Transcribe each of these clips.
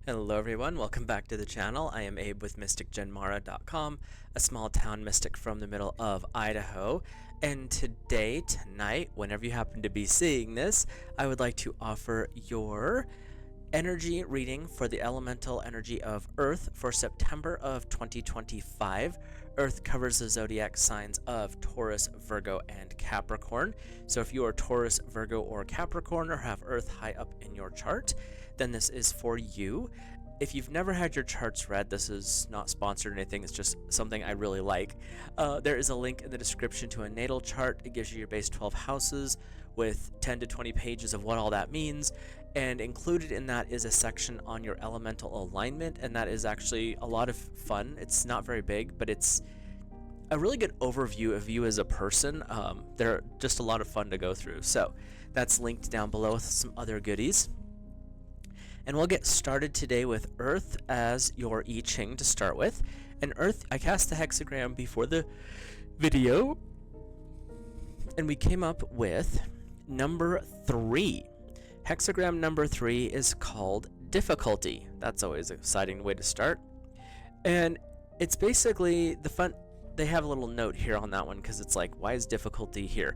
Hello everyone, welcome back to the channel. I am Abe with MysticGenmara.com, a small town mystic from the middle of Idaho. And tonight, whenever you happen to be seeing this, I would like to offer your energy reading for the elemental energy of Earth for September of 2025. Earth covers the zodiac signs of Taurus, Virgo, and Capricorn. So if you are Taurus, Virgo, or Capricorn, or have Earth high up in your chart, then this is for you. If you've never had your charts read, this is not sponsored or anything, it's just something I really like. There is a link in the description to a natal chart. It gives you your base 12 houses with 10 to 20 pages of what all that means. And included in that is a section on your elemental alignment, and that is actually a lot of fun. It's not very big, but it's a really good overview of you as a person. They're just a lot of fun to go through. So that's linked down below with some other goodies. And we'll get started today with Earth as your I-ching to start with. And Earth, I cast the hexagram before the video, and we came up with number 3. Hexagram number 3 is called difficulty. That's always an exciting way to start. And it's basically the fun. They have a little note here on that one because it's like, why is difficulty here?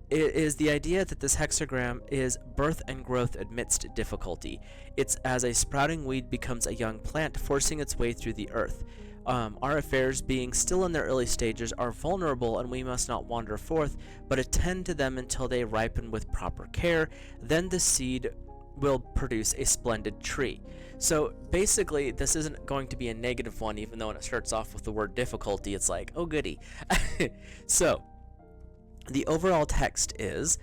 It is the idea that this hexagram is birth and growth amidst difficulty. It's as a sprouting weed becomes a young plant, forcing its way through the earth. Our affairs, being still in their early stages, are vulnerable, and we must not wander forth, but attend to them until they ripen with proper care. Then the seed will produce a splendid tree. So basically, this isn't going to be a negative one, even though when it starts off with the word difficulty, it's like, oh goody. So the overall text is: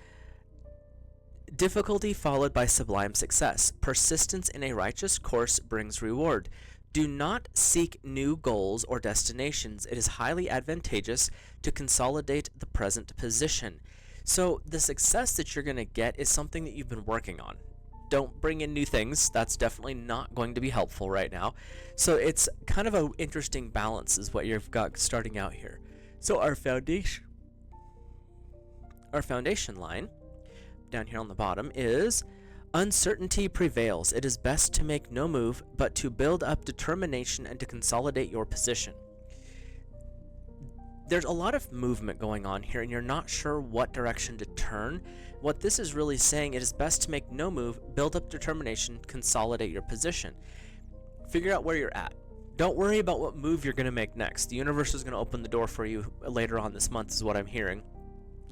difficulty followed by sublime success. Persistence in a righteous course brings reward. Do not seek new goals or destinations. It is highly advantageous to consolidate the present position. So the success that you're going to get is something that you've been working on. Don't bring in new things. That's definitely not going to be helpful right now. So it's kind of an interesting balance is what you've got starting out here. So our foundation line down here on the bottom is: uncertainty prevails. It is best to make no move, but to build up determination and to consolidate your position. There's a lot of movement going on here, and you're not sure what direction to turn. What this is really saying, it is best to make no move, build up determination, consolidate your position. Figure out where you're at. Don't worry about what move you're going to make next. The universe is going to open the door for you later on this month, is what I'm hearing.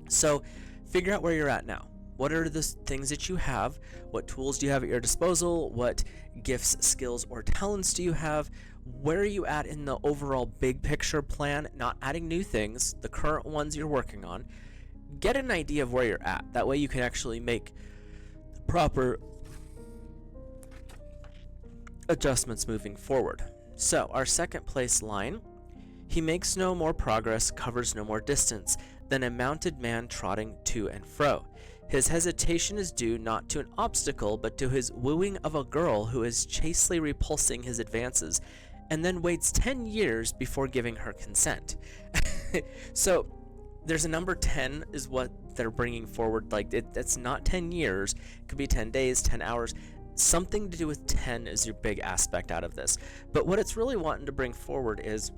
So figure out where you're at now. What are the things that you have? What tools do you have at your disposal? What gifts, skills, or talents do you have? Where are you at in the overall big picture plan? Not adding new things, the current ones you're working on. Get an idea of where you're at. That way you can actually make proper adjustments moving forward. So our second place line: he makes no more progress, covers no more distance than a mounted man trotting to and fro. His hesitation is due not to an obstacle, but to his wooing of a girl who is chastely repulsing his advances, and then waits 10 years before giving her consent. So there's a number 10 is what they're bringing forward. Like it's not 10 years. It could be 10 days, 10 hours. Something to do with 10 is your big aspect out of this. But what it's really wanting to bring forward is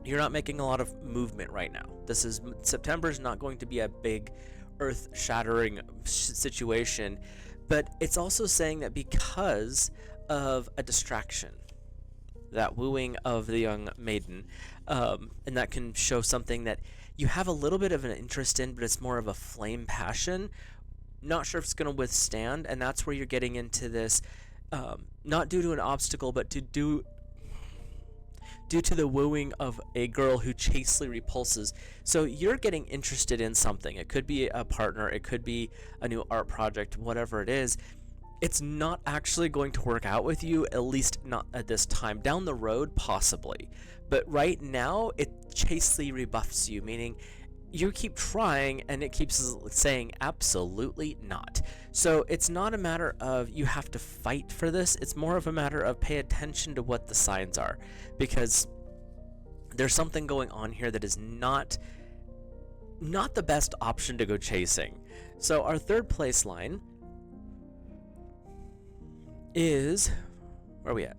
you're not making a lot of movement right now. September is not going to be a big earth-shattering situation, but it's also saying that because of a distraction, that wooing of the young maiden, and that can show something that you have a little bit of an interest in, but it's more of a flame passion. Not sure if it's going to withstand, and that's where you're getting into this, not due to an obstacle, but due to the wooing of a girl who chastely repulses. So you're getting interested in something. It could be a partner, it could be a new art project, whatever it is. It's not actually going to work out with you, at least not at this time. Down the road, possibly. But right now, it chastely rebuffs you, meaning you keep trying and it keeps saying absolutely not. So it's not a matter of you have to fight for this. It's more of a matter of pay attention to what the signs are, because there's something going on here that is not the best option to go chasing. So our third place line is Where are we at?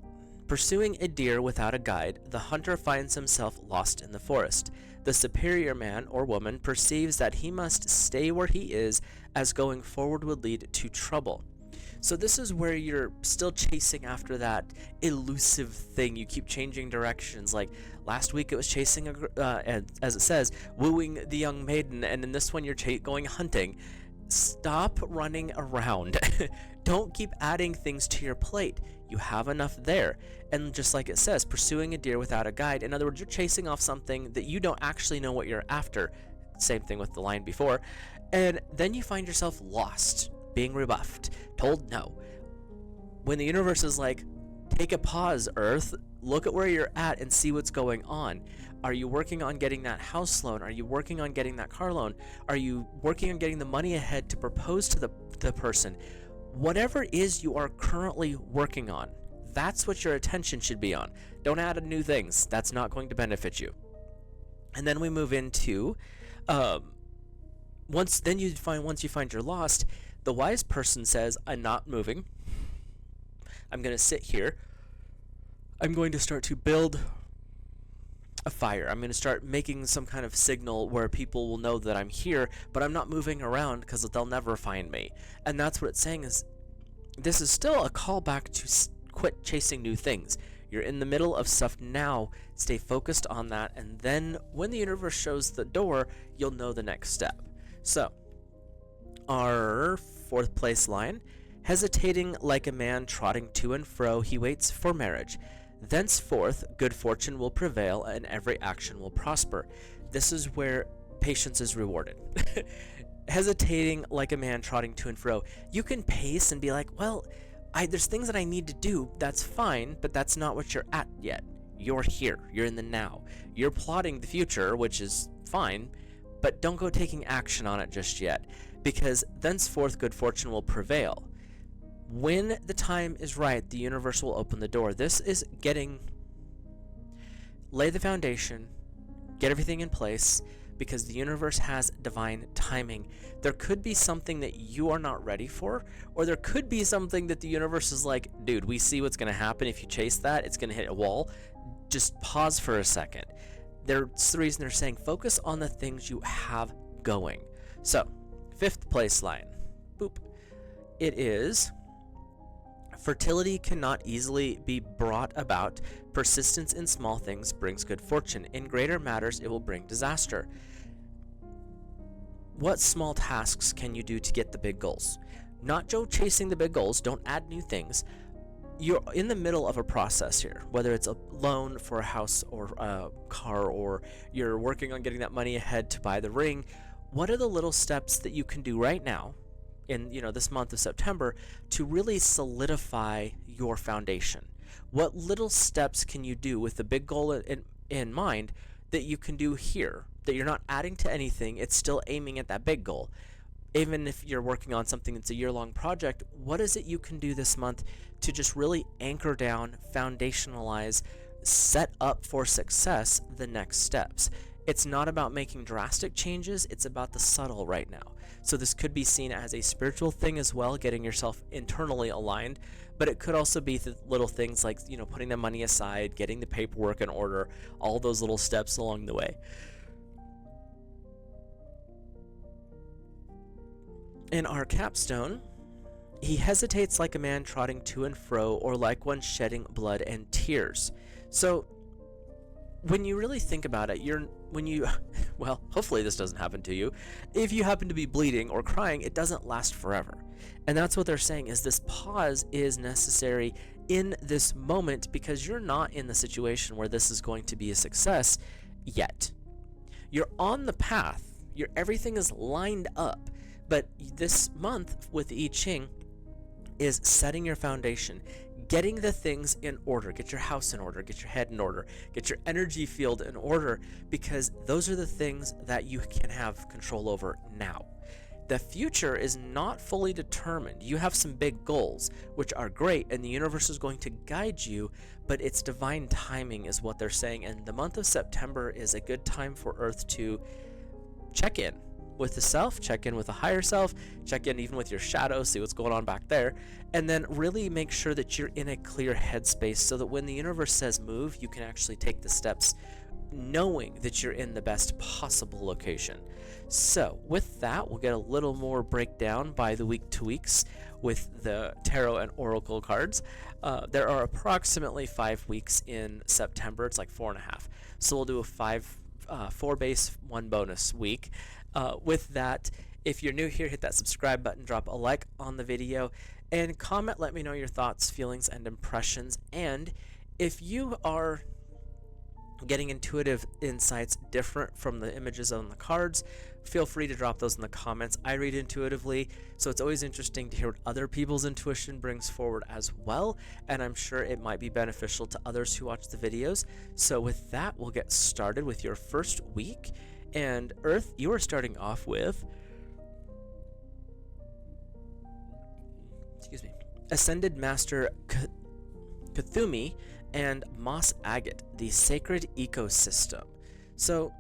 Pursuing a deer without a guide, the hunter finds himself lost in the forest. The superior man or woman perceives that he must stay where he is, as going forward would lead to trouble. So this is where you're still chasing after that elusive thing. You keep changing directions. Like last week it was chasing, as it says, wooing the young maiden, and in this one you're going hunting. Stop running around. Don't keep adding things to your plate. You have enough there. And just like it says, pursuing a deer without a guide. In other words, you're chasing off something that you don't actually know what you're after. Same thing with the line before. And then you find yourself lost, being rebuffed, told no. When the universe is like, take a pause, Earth, look at where you're at and see what's going on. Are you working on getting that house loan? Are you working on getting that car loan? Are you working on getting the money ahead to propose to the person? Whatever it is you are currently working on, that's what your attention should be on. Don't add new things. That's not going to benefit you. And then we move into, once you find you're lost, the wise person says, I'm not moving. I'm going to sit here. I'm going to start to build a fire. I'm going to start making some kind of signal where people will know that I'm here, but I'm not moving around because they'll never find me. And that's what it's saying is, this is still a callback to quit chasing new things. You're in the middle of stuff now. Stay focused on that, and then when the universe shows the door, you'll know the next step. So, our 4th place line, hesitating like a man trotting to and fro, he waits for marriage. Thenceforth, good fortune will prevail, and every action will prosper. This is where patience is rewarded. Hesitating like a man trotting to and fro. You can pace and be like, well, there's things that I need to do. That's fine, but that's not what you're at yet. You're here. You're in the now. You're plotting the future, which is fine, but don't go taking action on it just yet, because thenceforth good fortune will prevail. When the time is right, the universe will open the door. This is lay the foundation, get everything in place, because the universe has divine timing. There could be something that you are not ready for, or there could be something that the universe is like, dude, we see what's going to happen if you chase that. It's going to hit a wall. Just pause for a second. That's the reason they're saying focus on the things you have going. So, 5th place line. Boop. It is, fertility cannot easily be brought about. Persistence in small things brings good fortune. In greater matters, it will bring disaster. What small tasks can you do to get the big goals? Not Joe chasing the big goals. Don't add new things. You're in the middle of a process here, whether it's a loan for a house or a car, or you're working on getting that money ahead to buy the ring. What are the little steps that you can do right now in this month of September to really solidify your foundation? What little steps can you do with the big goal in mind that you can do here, that you're not adding to anything, it's still aiming at that big goal? Even if you're working on something that's a year-long project, what is it you can do this month to just really anchor down, foundationalize, set up for success the next steps? It's not about making drastic changes, it's about the subtle right now. So this could be seen as a spiritual thing as well, getting yourself internally aligned, but it could also be the little things like, putting the money aside, getting the paperwork in order, all those little steps along the way. In our capstone, he hesitates like a man trotting to and fro, or like one shedding blood and tears. So when you really think about it, well, hopefully this doesn't happen to you. If you happen to be bleeding or crying, it doesn't last forever. And that's what they're saying, is this pause is necessary in this moment, because you're not in the situation where this is going to be a success yet. You're on the path. Everything is lined up. But this month with I-ching is setting your foundation, getting the things in order. Get your house in order, get your head in order, get your energy field in order, because those are the things that you can have control over now. The future is not fully determined. You have some big goals, which are great, and the universe is going to guide you, but it's divine timing is what they're saying. And the month of September is a good time for Earth to check in. with the self, check in with the higher self, check in even with your shadow, see what's going on back there, and then really make sure that you're in a clear headspace so that when the universe says move, you can actually take the steps knowing that you're in the best possible location. So with that, we'll get a little more breakdown by the week 2 weeks with the tarot and oracle cards. There are approximately 5 weeks in September. It's like 4.5. So we'll do a 4 base, 1 bonus week. With that, if you're new here, hit that subscribe button, drop a like on the video, and comment. Let me know your thoughts, feelings, and impressions. And if you are getting intuitive insights different from the images on the cards, feel free to drop those in the comments. I read intuitively, so it's always interesting to hear what other people's intuition brings forward as well, and I'm sure it might be beneficial to others who watch the videos. So with that, we'll get started with your first week. And Earth, you are starting off with Ascended Master Kuthumi and Moss Agate, the sacred ecosystem. So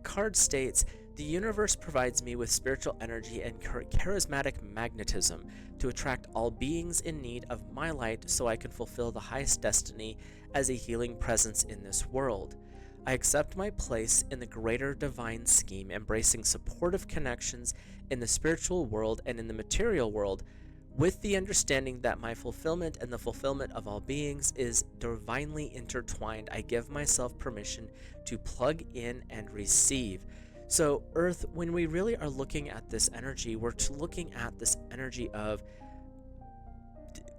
card states, the universe provides me with spiritual energy and charismatic magnetism to attract all beings in need of my light so I can fulfill the highest destiny as a healing presence in this world. I accept my place in the greater divine scheme, embracing supportive connections in the spiritual world and in the material world, with the understanding that my fulfillment and the fulfillment of all beings is divinely intertwined. I give myself permission to plug in and receive. So, Earth, when we really are looking at this energy, we're looking at this energy of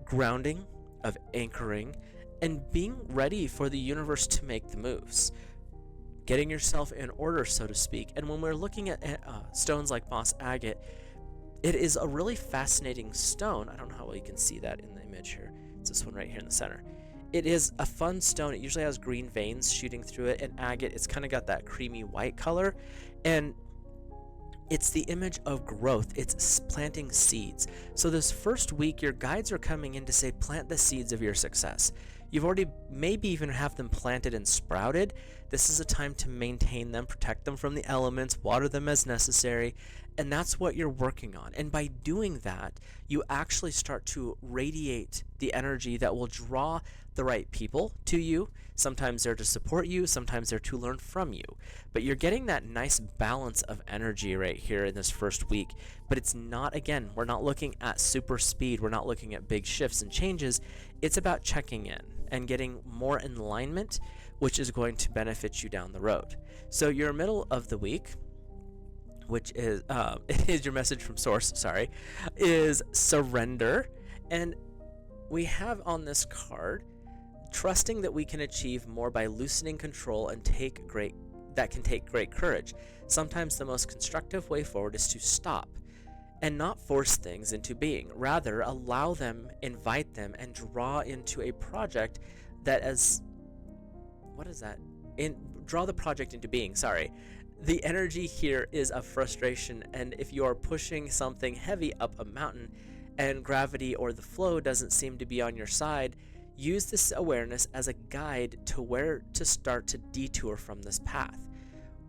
grounding, of anchoring, and being ready for the universe to make the moves. Getting yourself in order, so to speak. And when we're looking at stones like moss agate, it is a really fascinating stone. I don't know how well you can see that in the image here. It's this one right here in the center. It is a fun stone. It usually has green veins shooting through it, and agate, it's kind of got that creamy white color. And it's the image of growth. It's planting seeds. So this first week, your guides are coming in to say, plant the seeds of your success. You've already maybe even have them planted and sprouted. This is a time to maintain them, protect them from the elements, water them as necessary, and that's what you're working on. And by doing that, you actually start to radiate the energy that will draw the right people to you. Sometimes they're to support you, sometimes they're to learn from you. But you're getting that nice balance of energy right here in this first week. But it's not, again, we're not looking at super speed, we're not looking at big shifts and changes. It's about checking in and getting more in alignment, which is going to benefit you down the road. So your middle of the week, which is is your message from source, is surrender. And we have on this card, trusting that we can achieve more by loosening control and that can take great courage. Sometimes the most constructive way forward is to stop and not force things into being. Rather, allow them, invite them, and draw into a project that draw the project into being, The energy here is of frustration, and if you are pushing something heavy up a mountain and gravity or the flow doesn't seem to be on your side, use this awareness as a guide to where to start to detour from this path.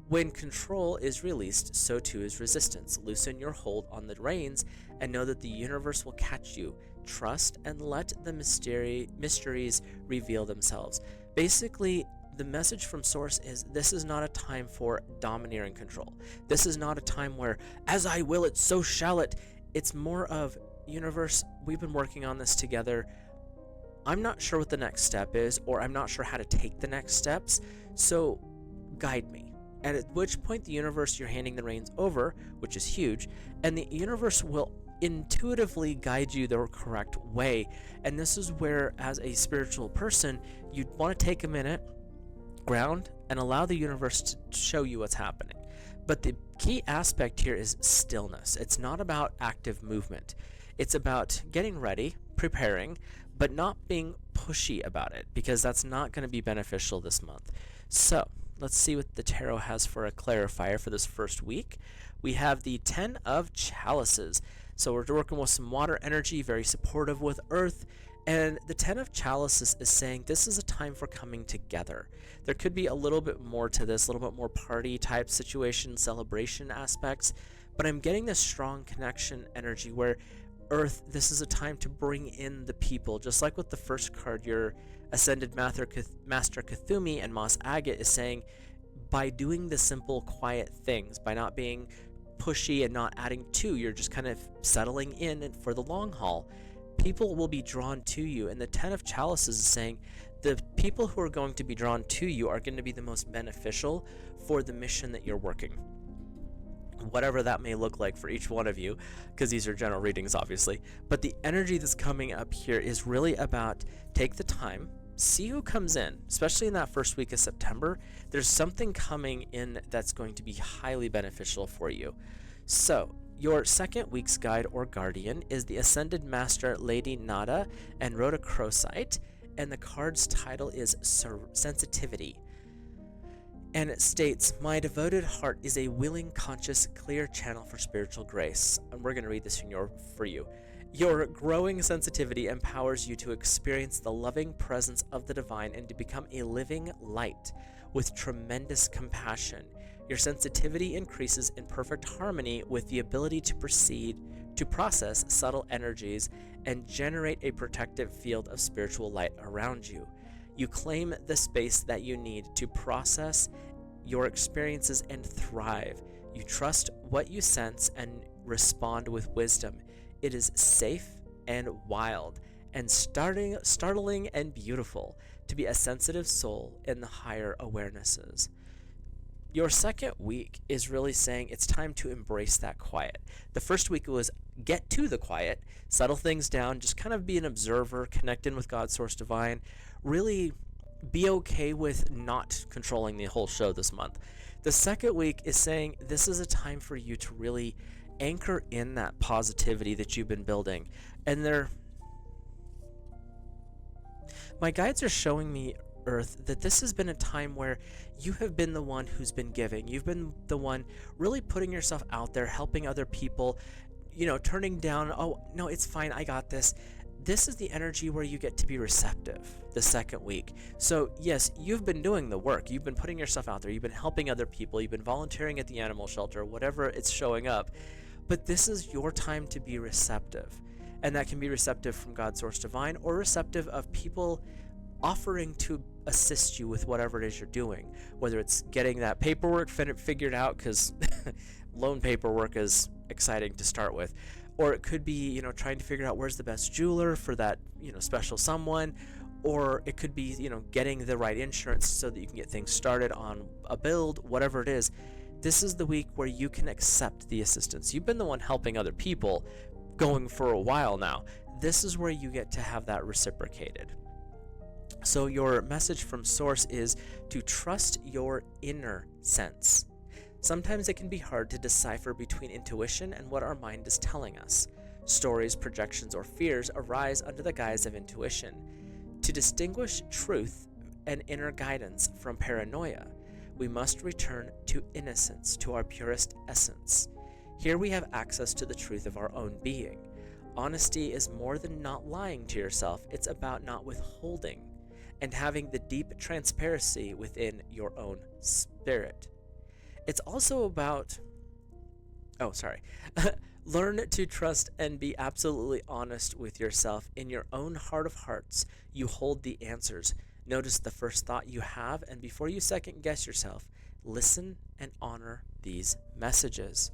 When control is released, so too is resistance. Loosen your hold on the reins and know that the universe will catch you. Trust and let the mysteries reveal themselves. Basically, the message from source is this is not a time for domineering control. This is not a time where, as I will it, so shall it. It's more of, universe, we've been working on this together. I'm not sure what the next step is, or I'm not sure how to take the next steps, so guide me. And at which point the universe, you're handing the reins over, which is huge, and the universe will intuitively guide you the correct way. And this is where, as a spiritual person, you'd want to take a minute, ground, and allow the universe to show you what's happening. But the key aspect here is stillness. It's not about active movement. It's about getting ready, preparing, but not being pushy about it, because that's not going to be beneficial this month. So let's see what the tarot has for a clarifier for this first week. We have the 10 of Chalices. So we're working with some water energy, very supportive with Earth, And the Ten of Chalices is saying this is a time for coming together. There could be a little bit more to this, a little bit more party type situation, celebration aspects, but I'm getting this strong connection energy where Earth, this is a time to bring in the people. Just like with the first card, your Ascended Master Kuthumi and Moss Agate is saying, by doing the simple, quiet things, by not being pushy and not adding to, you're just kind of settling in for the long haul. People will be drawn to you, and the Ten of Chalices is saying the people who are going to be drawn to you are going to be the most beneficial for the mission that you're working. Whatever that may look like for each one of you, because these are general readings, obviously. But the energy that's coming up here is really about take the time, see who comes in, especially in that first week of September. There's something coming in that's going to be highly beneficial for you. So, your second week's guide or guardian is the Ascended Master Lady Nada and Rhodochrosite, and the card's title is Sensitivity. And it states, my devoted heart is a willing, conscious, clear channel for spiritual grace. And we're going to read this for you. Your growing sensitivity empowers you to experience the loving presence of the divine and to become a living light with tremendous compassion. Your sensitivity increases in perfect harmony with the ability to process subtle energies and generate a protective field of spiritual light around you. You claim the space that you need to process your experiences and thrive. You trust what you sense and respond with wisdom. It is safe and wild and startling and beautiful to be a sensitive soul in the higher awarenesses. Your second week is really saying it's time to embrace that quiet. The first week was get to the quiet, settle things down, just kind of be an observer, connect in with God's source divine, really be okay with not controlling the whole show this month. The second week is saying this is a time for you to really anchor in that positivity that you've been building. And my guides are showing me, Earth, that this has been a time where you have been the one who's been giving. You've been the one really putting yourself out there, helping other people, turning down, oh, no, it's fine, I got this. This is the energy where you get to be receptive the second week. So yes, you've been doing the work. You've been putting yourself out there. You've been helping other people. You've been volunteering at the animal shelter, whatever it's showing up. But this is your time to be receptive. And that can be receptive from God's source divine or receptive of people offering to assist you with whatever it is you're doing, whether it's getting that paperwork figured out, because loan paperwork is exciting to start with, or it could be trying to figure out where's the best jeweler for that special someone, or it could be getting the right insurance so that you can get things started on a build, whatever it is. This is the week where you can accept the assistance. You've been the one helping other people going for a while now. This is where you get to have that reciprocated. So your message from Source is to trust your inner sense. Sometimes it can be hard to decipher between intuition and what our mind is telling us. Stories, projections, or fears arise under the guise of intuition. To distinguish truth and inner guidance from paranoia, we must return to innocence, to our purest essence. Here we have access to the truth of our own being. Honesty is more than not lying to yourself. It's about not withholding and having the deep transparency within your own spirit. It's also about, learn to trust and be absolutely honest with yourself. In your own heart of hearts, you hold the answers. Notice the first thought you have, and before you second guess yourself, listen and honor these messages.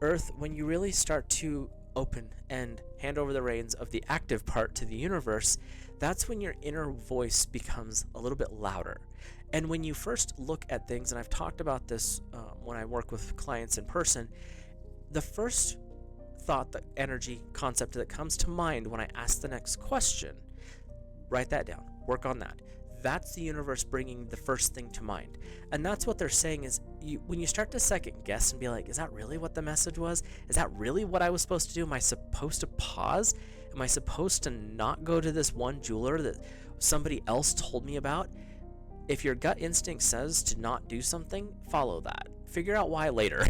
Earth, when you really start to open and hand over the reins of the active part to the universe, that's when your inner voice becomes a little bit louder. And when you first look at things, and I've talked about this when I work with clients in person, the first thought, the energy concept that comes to mind when I ask the next question, write that down, work on that. That's the universe bringing the first thing to mind. And that's what they're saying is, when you start to second guess and be like, is that really what the message was? Is that really what I was supposed to do? Am I supposed to pause? Am I supposed to not go to this one jeweler that somebody else told me about? If your gut instinct says to not do something, follow that. figure out why later.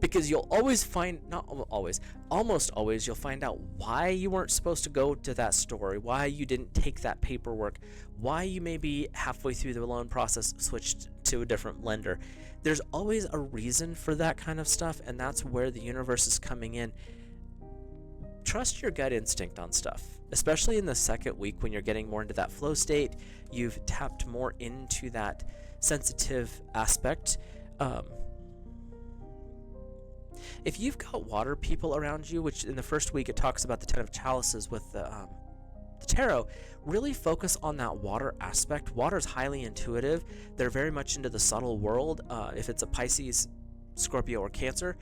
Because you'll always find, not always, almost always, you'll find out why you weren't supposed to go to that store, why you didn't take that paperwork, why you maybe halfway through the loan process switched to a different lender. There's always a reason for that kind of stuff, and that's where the universe is coming in. Trust your gut instinct on stuff, especially in the second week when you're getting more into that flow state. You've tapped more into that sensitive aspect. If you've got water people around you, which in the first week it talks about the 10 of chalices with the tarot, really focus on that water aspect. Water is highly intuitive. They're very much into the subtle world. If it's a Pisces, Scorpio, or Cancer,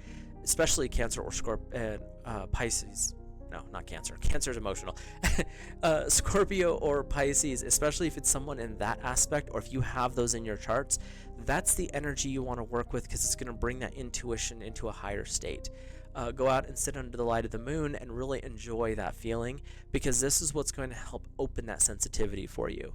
especially Cancer or Pisces. No, not Cancer. Cancer is emotional. Scorpio or Pisces, especially if it's someone in that aspect, or if you have those in your charts, that's the energy you want to work with, because it's going to bring that intuition into a higher state. Go out and sit under the light of the moon and really enjoy that feeling, because this is what's going to help open that sensitivity for you.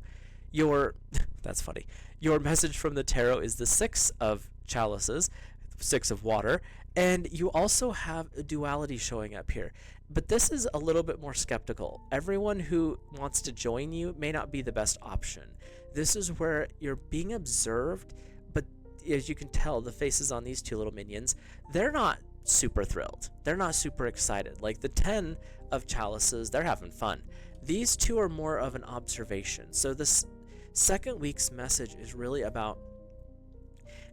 That's funny. Your message from the tarot is the 6 of chalices, 6 of water, and you also have a duality showing up here. But this is a little bit more skeptical. Everyone who wants to join you may not be the best option. This is where you're being observed, but as you can tell, the faces on these two little minions, they're not super thrilled. They're not super excited. Like the 10 of chalices, they're having fun. These two are more of an observation. So this second week's message is really about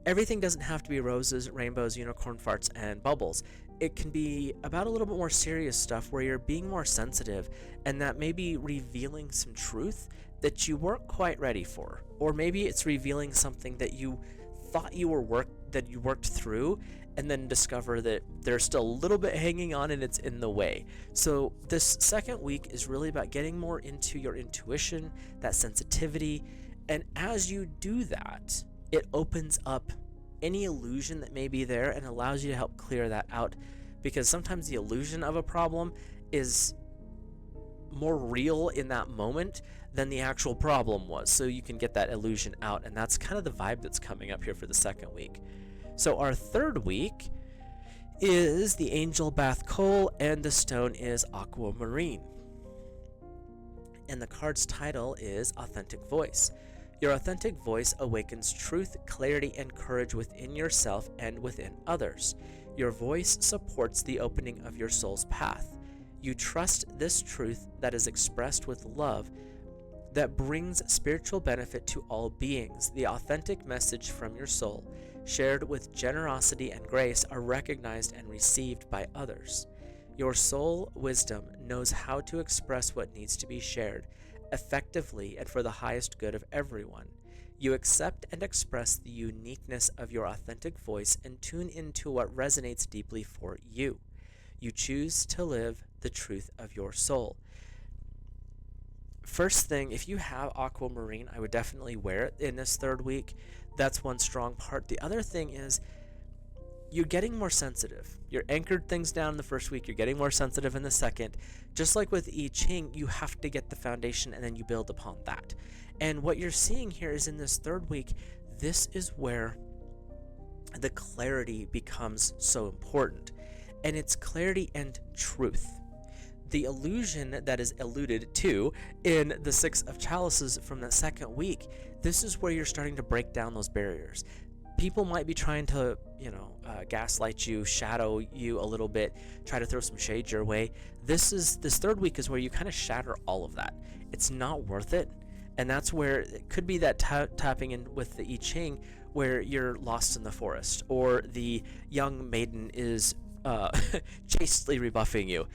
everything doesn't have to be roses, rainbows, unicorn farts, and bubbles. It can be about a little bit more serious stuff where you're being more sensitive, and that may be revealing some truth that you weren't quite ready for. Or maybe it's revealing something that you thought you worked through, and then discover that there's still a little bit hanging on and it's in the way. So this second week is really about getting more into your intuition, that sensitivity, and as you do that, it opens up any illusion that may be there and allows you to help clear that out, because sometimes the illusion of a problem is more real in that moment than the actual problem was, so you can get that illusion out, and that's kind of the vibe that's coming up here for the second week. So our third week is the angel bath coal, and the stone is aquamarine, and the card's title is Authentic Voice. Your authentic voice awakens truth, clarity, and courage within yourself and within others. Your voice supports the opening of your soul's path. You trust this truth that is expressed with love that brings spiritual benefit to all beings. The authentic message from your soul, shared with generosity and grace, are recognized and received by others. Your soul wisdom knows how to express what needs to be shared effectively and for the highest good of everyone. You accept and express the uniqueness of your authentic voice and tune into what resonates deeply for you. You choose to live the truth of your soul. First thing, if you have aquamarine, I would definitely wear it in this third week. That's one strong part. The other thing is you're getting more sensitive. You're anchored things down in the first week. You're getting more sensitive in the second. Just like with I-ching, you have to get the foundation and then you build upon that. And what you're seeing here is in this third week, this is where the clarity becomes so important. And it's clarity and truth. The illusion that is alluded to in the 6 of chalices from the second week, this is where you're starting to break down those barriers. People might be trying to, gaslight you, shadow you a little bit, try to throw some shade your way. This third week is where you kind of shatter all of that. It's not worth it. And that's where it could be that tapping in with the I-ching, where you're lost in the forest, or the young maiden is chastely rebuffing you.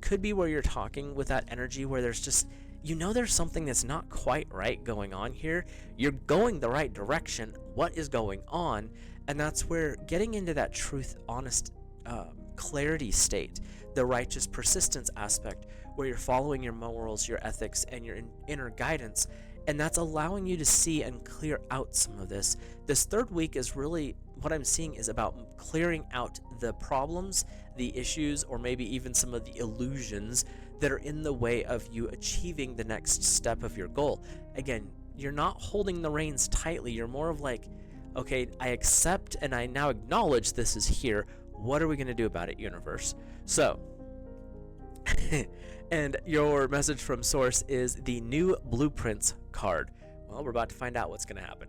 Could be where you're talking with that energy where there's just, there's something that's not quite right going on here. You're going the right direction. What is going on? And that's where getting into that truth, honest, clarity state, the righteous persistence aspect, where you're following your morals, your ethics, and your inner guidance, and that's allowing you to see and clear out some of this. This third week is really, what I'm seeing is about clearing out the problems, the issues, or maybe even some of the illusions that are in the way of you achieving the next step of your goal. Again, you're not holding the reins tightly. You're more of like, Okay, I accept and I now acknowledge this is here. What are we going to do about it, universe? So, and your message from Source is the new blueprints card. Well, we're about to find out what's going to happen.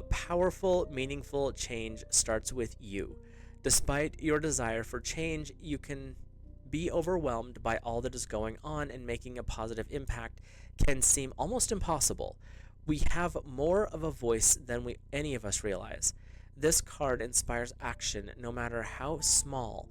Powerful, meaningful change starts with you. Despite your desire for change, you can be overwhelmed by all that is going on, and making a positive impact can seem almost impossible. We have more of a voice than any of us realize. This card inspires action, no matter how small,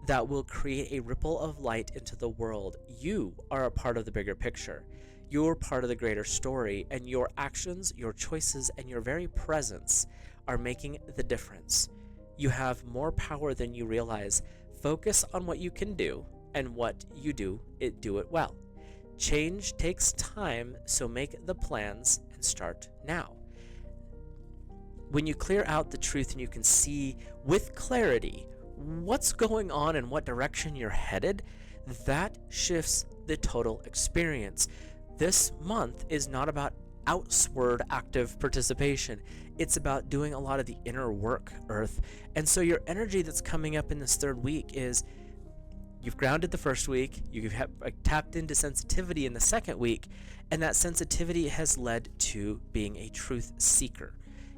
that will create a ripple of light into the world. You are a part of the bigger picture. You're part of the greater story, and your actions, your choices, and your very presence are making the difference. You have more power than you realize. Focus on what you can do, and what you do it well. Change takes time, so make the plans and start now. When you clear out the truth and you can see with clarity what's going on and what direction you're headed, that shifts the total experience. This month is not about outward active participation. It's about doing a lot of the inner work, Earth. And so your energy that's coming up in this third week is, you've grounded the first week, you have tapped into sensitivity in the second week, and that sensitivity has led to being a truth seeker.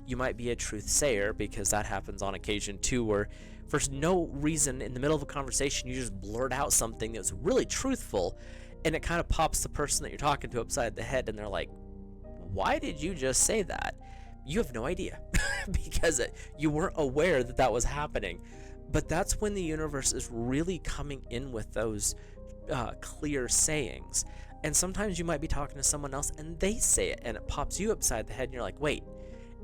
You might be a truth sayer, because that happens on occasion too, where for no reason in the middle of a conversation you just blurt out something that's really truthful, and it kind of pops the person that you're talking to upside the head, and they're like, why did you just say that? You have no idea because you weren't aware that that was happening. But that's when the universe is really coming in with those clear sayings. And sometimes you might be talking to someone else and they say it, and it pops you upside the head, and you're like, wait,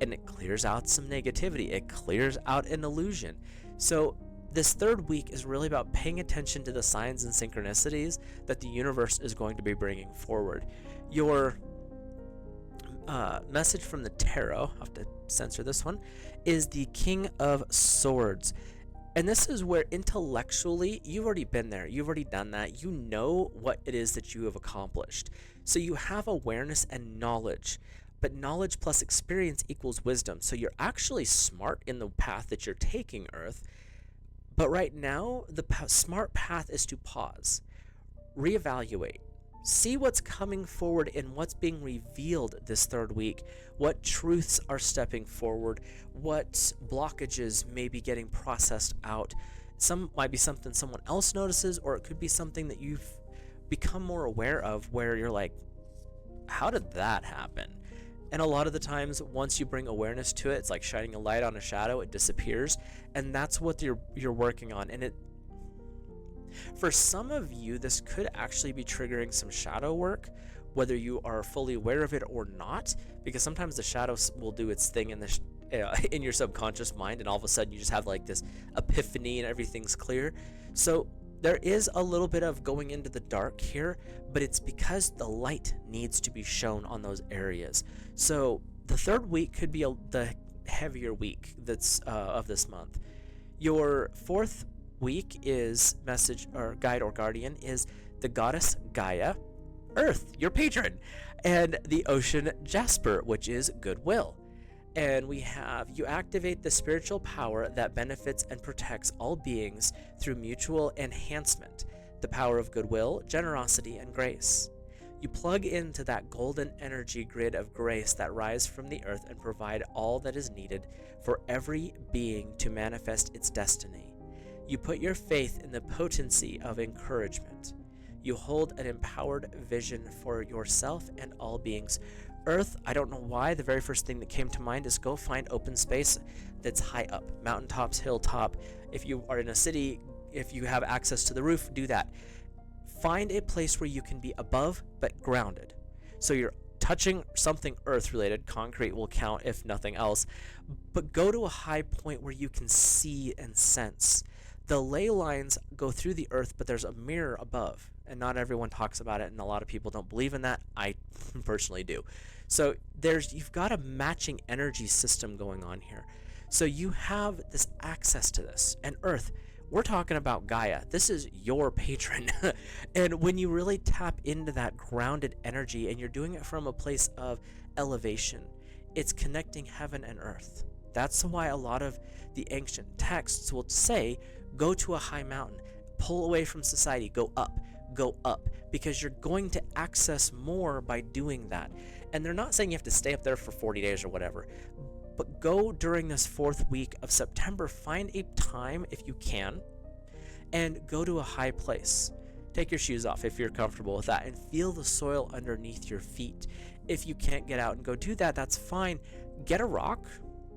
and it clears out some negativity. It clears out an illusion. So this third week is really about paying attention to the signs and synchronicities that the universe is going to be bringing forward. Your message from the tarot, I'll have to censor this one, is the King of Swords. And this is where intellectually you've already been there, you've already done that, you know what it is that you have accomplished. So you have awareness and knowledge, but knowledge plus experience equals wisdom. So you're actually smart in the path that you're taking, Earth. But right now, the smart path is to pause, reevaluate, see what's coming forward and what's being revealed this third week, what truths are stepping forward, what blockages may be getting processed out. Some might be something someone else notices, or it could be something that you've become more aware of, where you're like, how did that happen? And a lot of the times, once you bring awareness to it, it's like shining a light on a shadow, it disappears. And that's what you're working on. And for some of you, this could actually be triggering some shadow work, whether you are fully aware of it or not, because sometimes the shadow will do its thing in your subconscious mind, and all of a sudden you just have like this epiphany and everything's clear. So there is a little bit of going into the dark here, but it's because the light needs to be shown on those areas. So the third week could be the heavier week that's of this month. Your fourth week is message or guide or guardian is the goddess Gaia, Earth, your patron, and the ocean Jasper, which is goodwill. And we have, you activate the spiritual power that benefits and protects all beings through mutual enhancement, the power of goodwill, generosity, and grace. You plug into that golden energy grid of grace that rise from the earth and provide all that is needed for every being to manifest its destiny. You put your faith in the potency of encouragement. You hold an empowered vision for yourself and all beings. Earth, I don't know why, the very first thing that came to mind is go find open space that's high up, mountaintops, hilltop. If you are in a city, if you have access to the roof, do that. Find a place where you can be above but grounded. So you're touching something earth related, concrete will count if nothing else, but go to a high point where you can see and sense. The ley lines go through the earth, but there's a mirror above, and not everyone talks about it, and a lot of people don't believe in that. I personally do. So you've got a matching energy system going on here. So you have this access to this. And Earth, we're talking about Gaia. This is your patron. And when you really tap into that grounded energy and you're doing it from a place of elevation, it's connecting heaven and earth. That's why a lot of the ancient texts will say, go to a high mountain, pull away from society, go up, because you're going to access more by doing that. And they're not saying you have to stay up there for 40 days or whatever, but go during this 4th week of September, find a time if you can, and go to a high place. Take your shoes off if you're comfortable with that, and feel the soil underneath your feet. If you can't get out and go do that, that's fine. Get a rock,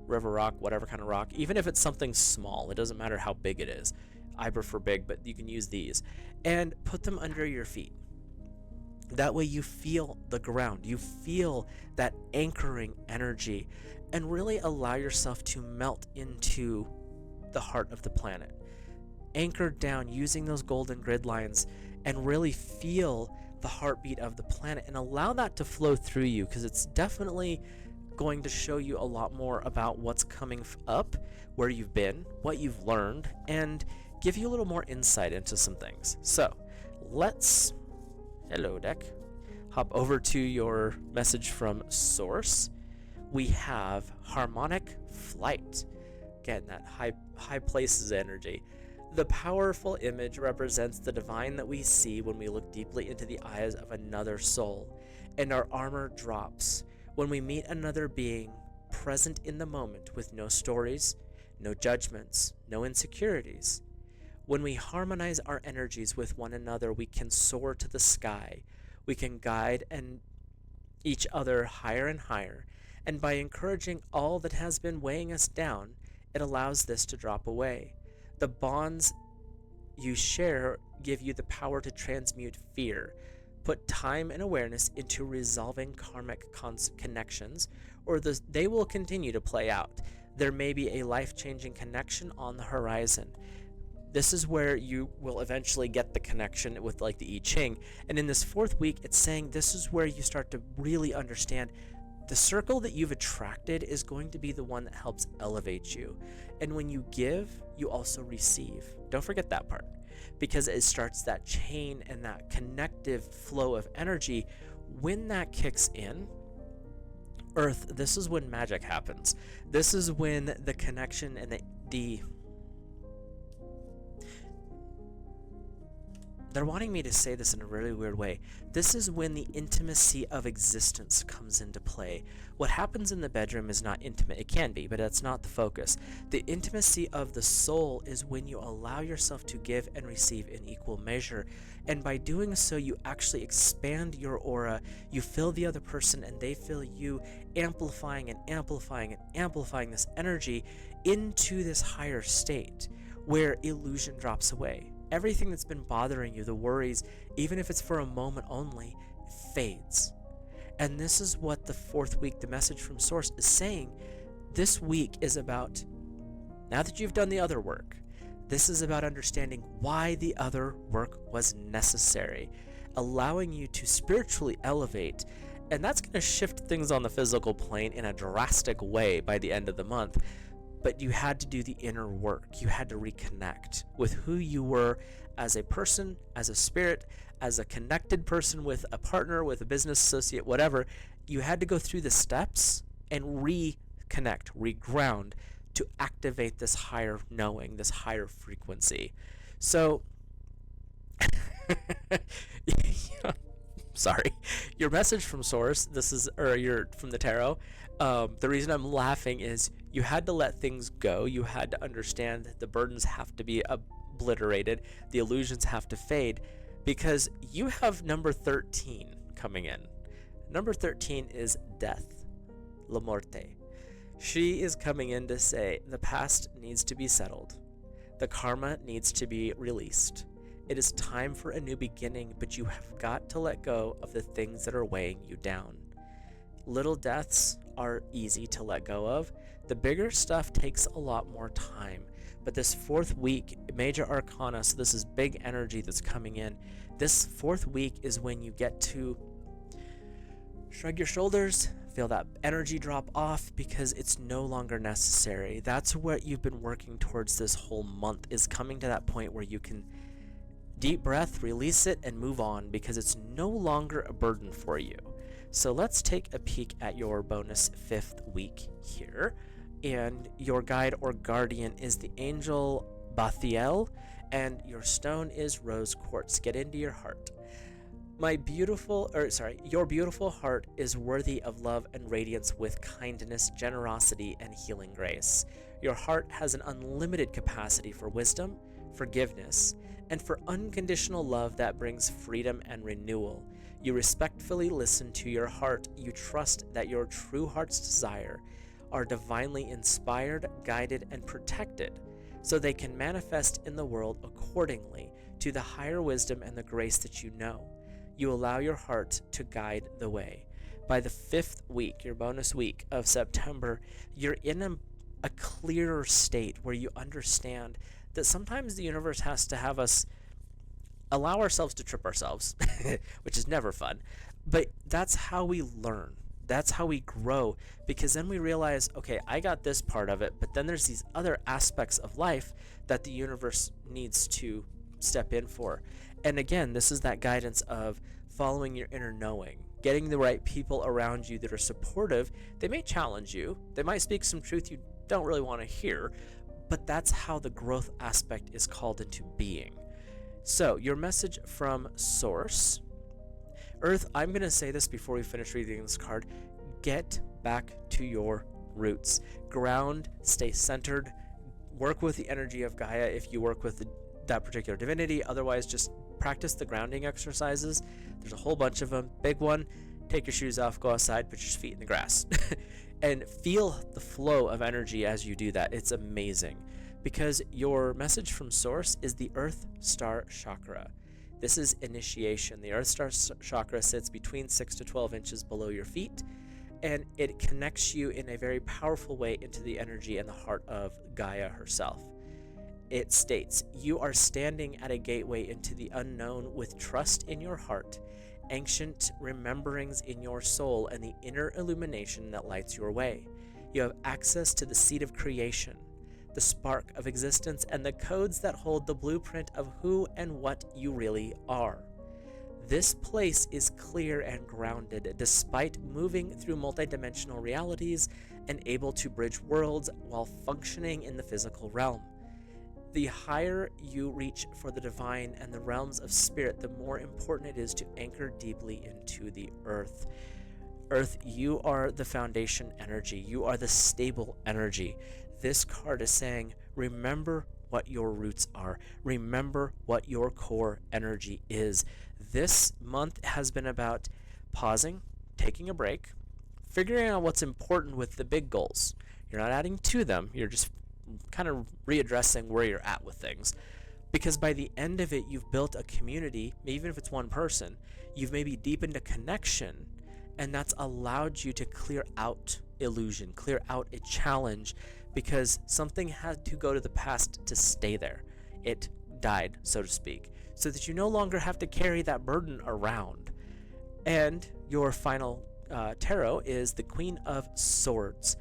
river rock, whatever kind of rock, even if it's something small, it doesn't matter how big it is. I prefer big, but you can use these, and put them under your feet. That way you feel the ground, you feel that anchoring energy, and really allow yourself to melt into the heart of the planet. Anchor down using those golden grid lines and really feel the heartbeat of the planet, and allow that to flow through you, because it's definitely going to show you a lot more about what's coming up, where you've been, what you've learned, and give you a little more insight into some things. So let's, hello deck, hop over to your message from Source. We have harmonic flight. Again, that high places energy. The powerful image represents the divine that we see when we look deeply into the eyes of another soul, and our armor drops when we meet another being present in the moment with no stories, no judgments, no insecurities. When we harmonize our energies with one another, we can soar to the sky. We can guide each other higher and higher, and by encouraging all that has been weighing us down, it allows this to drop away. The bonds you share give you the power to transmute fear. Put time and awareness into resolving karmic connections, or they will continue to play out. There may be a life-changing connection on the horizon. This is where you will eventually get the connection with like the I-ching. And in this 4th week, it's saying this is where you start to really understand the circle that you've attracted is going to be the one that helps elevate you. And when you give, you also receive. Don't forget that part, because it starts that chain and that connective flow of energy. When that kicks in, Earth, this is when magic happens. This is when the connection and they're wanting me to say this in a really weird way. This is when the intimacy of existence comes into play. What happens in the bedroom is not intimate. It can be, but that's not the focus. The intimacy of the soul is when you allow yourself to give and receive in equal measure. And by doing so, you actually expand your aura. You feel the other person and they feel you, amplifying and amplifying and amplifying this energy into this higher state where illusion drops away. Everything that's been bothering you, the worries, even if it's for a moment only, fades. And this is what the 4th week, the message from Source, is saying. This week is about, now that you've done the other work, this is about understanding why the other work was necessary, allowing you to spiritually elevate. And that's going to shift things on the physical plane in a drastic way by the end of the month. But you had to do the inner work. You had to reconnect with who you were as a person, as a spirit, as a connected person with a partner, with a business associate, whatever. You had to go through the steps and reconnect, reground to activate this higher knowing, this higher frequency. So, sorry, your message from Source, you're from the tarot. The reason I'm laughing is you had to let things go. You had to understand that the burdens have to be obliterated. The illusions have to fade, because you have number 13 coming in. Number 13 is death, la muerte. She is coming in to say the past needs to be settled. The karma needs to be released. It is time for a new beginning, but you have got to let go of the things that are weighing you down. Little deaths are easy to let go of. The bigger stuff takes a lot more time. But this 4th week, major arcana, so this is big energy that's coming in. This 4th week is when you get to shrug your shoulders, feel that energy drop off, because it's no longer necessary. That's what you've been working towards this whole month, is coming to that point where you can deep breath, release it, and move on, because it's no longer a burden for you. So let's take a peek at your bonus 5th week here. and your guide or guardian is the angel Bathiel, and your stone is rose quartz. Get into your heart. Your beautiful heart is worthy of love and radiance with kindness, generosity, and healing grace. Your heart has an unlimited capacity for wisdom, forgiveness, and for unconditional love that brings freedom and renewal. You respectfully listen to your heart. You trust that your true heart's desire are divinely inspired, guided, and protected, so they can manifest in the world accordingly to the higher wisdom and the grace that you know. You allow your heart to guide the way. By the 5th week, your bonus week of September, you're in a clearer state where you understand that sometimes the universe has to have us allow ourselves to trip ourselves, which is never fun. But that's how we learn. That's how we grow, because then we realize, okay, I got this part of it, but then there's these other aspects of life that the universe needs to step in for. And again, this is that guidance of following your inner knowing, getting the right people around you that are supportive. They may challenge you, they might speak some truth you don't really want to hear, but that's how the growth aspect is called into being. So, your message from Source. Earth, I'm going to say this before we finish reading this card. Get back to your roots. Ground, stay centered, work with the energy of Gaia if you work with that particular divinity. Otherwise, just practice the grounding exercises. There's a whole bunch of them. Big one, take your shoes off, go outside, put your feet in the grass. And feel the flow of energy as you do that. It's amazing, because your message from Source is the Earth Star Chakra. This is initiation. The Earth Star Chakra sits between 6 to 12 inches below your feet, and it connects you in a very powerful way into the energy and the heart of Gaia herself. It states, you are standing at a gateway into the unknown with trust in your heart, ancient rememberings in your soul, and the inner illumination that lights your way. You have access to the seed of creation, the spark of existence, and the codes that hold the blueprint of who and what you really are. This place is clear and grounded, despite moving through multidimensional realities and able to bridge worlds while functioning in the physical realm. The higher you reach for the divine and the realms of spirit, the more important it is to anchor deeply into the earth. Earth, you are the foundation energy. You are the stable energy. This card is saying, remember what your roots are. Remember what your core energy is. This month has been about pausing, taking a break, figuring out what's important with the big goals. You're not adding to them. You're just kind of readdressing where you're at with things. Because by the end of it, you've built a community, even if it's one person, you've maybe deepened a connection, and that's allowed you to clear out illusion, clear out a challenge, because something had to go to the past to stay there. It died, so to speak, so that you no longer have to carry that burden around. And your final tarot is the Queen of Swords.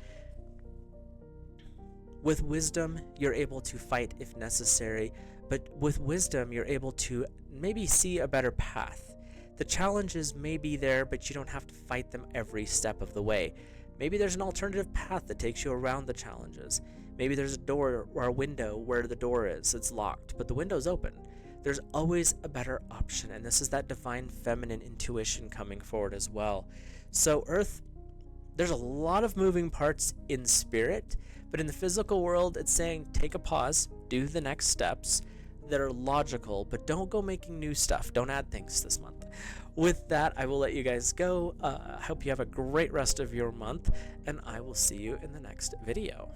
With wisdom, you're able to fight if necessary, but with wisdom, you're able to maybe see a better path. The challenges may be there, but you don't have to fight them every step of the way. Maybe there's an alternative path that takes you around the challenges. Maybe there's a door or a window where the door is. It's locked, but the window's open. There's always a better option, and this is that divine feminine intuition coming forward as well. So Earth, there's a lot of moving parts in spirit, but in the physical world, it's saying take a pause, do the next steps that are logical, but don't go making new stuff. Don't add things this month. With that, I will let you guys go. I hope you have a great rest of your month, and I will see you in the next video.